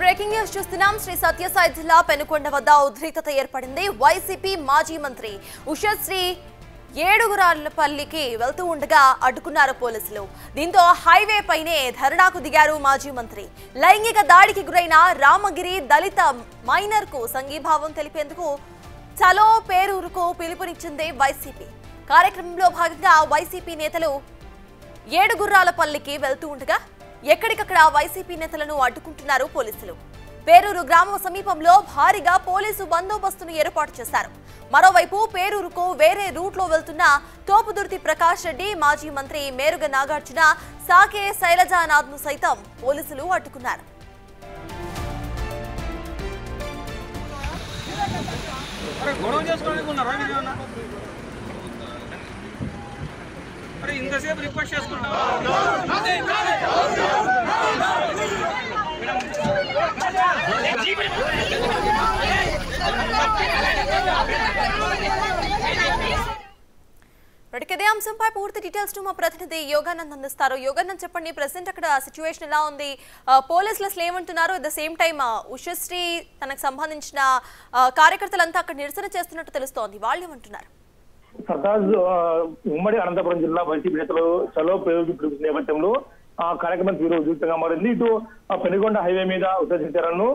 Breaking news చూస్తున్నాం. శ్రీ సత్యసాయి జిల్లా పెనుకొండ వద్ద ఉద్రిక్తత ఏర్పడింది. వైసీపీ మాజీ మంత్రి ఉషశ్రీ ఏడుగురాలపల్లికి వెళ్తూ ఉండగా అడ్డుకున్నారు పోలీసులు. దీంతో హైవే పైనే ధర్నాకు దిగారు మాజీ మంత్రి. లైంగిక దాడికి గురైన రామగిరి దళిత మైనర్ కు సంఘీభావం తెలిపేందుకు చలో పేరూరుకు పిలుపునిచ్చింది వైసీపీ. కార్యక్రమంలో భాగంగా వైసీపీ నేతలు ఏడుగుర్రాలపల్లికి వెళ్తూ ఉండగా ఎక్కడికక్కడ వైసీపీ నేతలను అడ్డుకుంటున్నారు పోలీసులు. పేరూరు గ్రామం సమీపంలో భారీగా పోలీసు బందోబస్తును ఏర్పాటు చేశారు. మరోవైపు పేరూరుకు వేరే రూట్లో వెళ్తున్న తోపుదుర్తి ప్రకాష్ రెడ్డి, మాజీ మంత్రి మేరుగ నాగార్జున, సాకే శైలజానాథ్ ను సైతం పోలీసులు అడ్డుకున్నారు. ఇంతసేపు రిక్వెస్ట్ చేసుకుంటాం. ఇదే అంశంపై పూర్తి డీటెయిల్స్ మా ప్రతినిధి యోగానంద్ అందిస్తారు. యోగానంద్, చెప్పండి, ప్రెసెంట్ అక్కడ సిచ్యువేషన్ ఎలా ఉంది? పోలీసులు అసలు ఏమంటున్నారు? At the same time Ushasri తనకు సంబంధించిన కార్యకర్తలంతా అక్కడ నిరసన చేస్తున్నట్టు తెలుస్తోంది. వాళ్ళు ఏమంటున్నారు? సర్దాజ్ ఉమ్మడి అనంతపురం జిల్లా వైసీపీ నేతలు చలో పేరు నేపథ్యంలో ఆ కార్యక్రమం తీవ్ర ఉద్రిక్తంగా మారింది. ఇటు పెనుగొండ హైవే మీద ఉత్తరచరణను,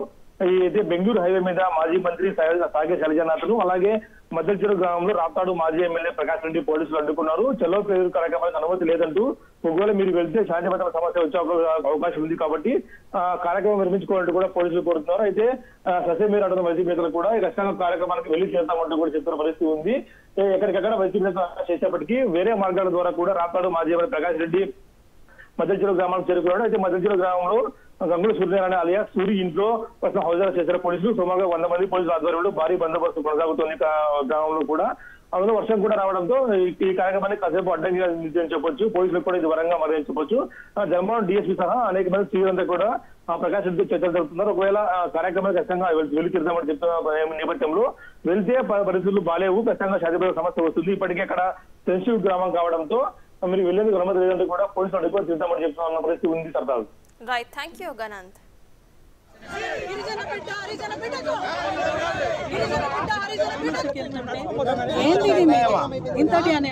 అయితే బెంగళూరు హైవే మీద మాజీ మంత్రి సాగే శైలజానాథ్ ను, అలాగే మద్దెలచెరు గ్రామంలో రాప్తాడు మాజీ ఎమ్మెల్యే ప్రకాష్ రెడ్డి పోలీసులు అడ్డుకున్నారు. చలో పేరు కార్యక్రమానికి అనుమతి లేదంటూ, ఒకవేళ మీరు వెళ్తే శాంతి భద్రత సమస్య వచ్చే అవకాశం ఉంది కాబట్టి కార్యక్రమం నిర్మించుకోవాలంటూ కూడా పోలీసులు కోరుతున్నారు. అయితే ససేమీర అడుగుతున్న వైసీపీ నేతలు కూడా ఈ రక్షణ కార్యక్రమానికి వెళ్లి చేస్తామంటూ కూడా చెప్తున్న పరిస్థితి ఉంది. ఎక్కడికక్కడ వైసీపీ నేతలు చేసేప్పటికీ వేరే మార్గాల ద్వారా కూడా రాప్తాడు మాజీ ఎమ్మెల్యే ప్రకాష్ రెడ్డి మద్దెలచెరు గ్రామానికి చేరుకున్నాడు. అయితే మద్దెలచెరు గ్రామంలో గంగుల సూర్యనారాయణ అలియా సూరి ఇంట్లో హౌజాలు చేశారు పోలీసులు. సుమారుగా 100 మంది పోలీసుల ఆధ్వర్యంలో భారీ బందోబస్తు కొనసాగుతుంది గ్రామంలో కూడా. అందులో వర్షం కూడా రావడంతో ఈ కార్యక్రమాన్ని కాసేపు అడ్డంగా చెప్పొచ్చు. పోలీసులకు కూడా ఇది వరంగా మరింత చెప్పొచ్చు. ధర్మవరం డిఎస్పీ సహా అనేక మంది సీనియర్లంతా కూడా ప్రకాష్ రెడ్డి చర్చలు జరుపుతున్నారు. ఒకవేళ కార్యక్రమాన్ని ఖచ్చితంగా వెళ్లి తీరుదామని చెప్తున్న నేపథ్యంలో వెళ్తే పరిస్థితులు బాలేవు, ఖచ్చితంగా శాంతిభద్రత సమస్య వస్తుంది. ఇప్పటికే అక్కడ సెన్సిటివ్ గ్రామం కావడంతో మీరు వెళ్లేందుకు అనుమతి లేదంటూ కూడా పోలీసులు అడుగుకొని తీరుదామని చెప్తున్న పరిస్థితి ఉంది. Sardar right, thank you Yoganand. ఏంటి ఇంతటి అనే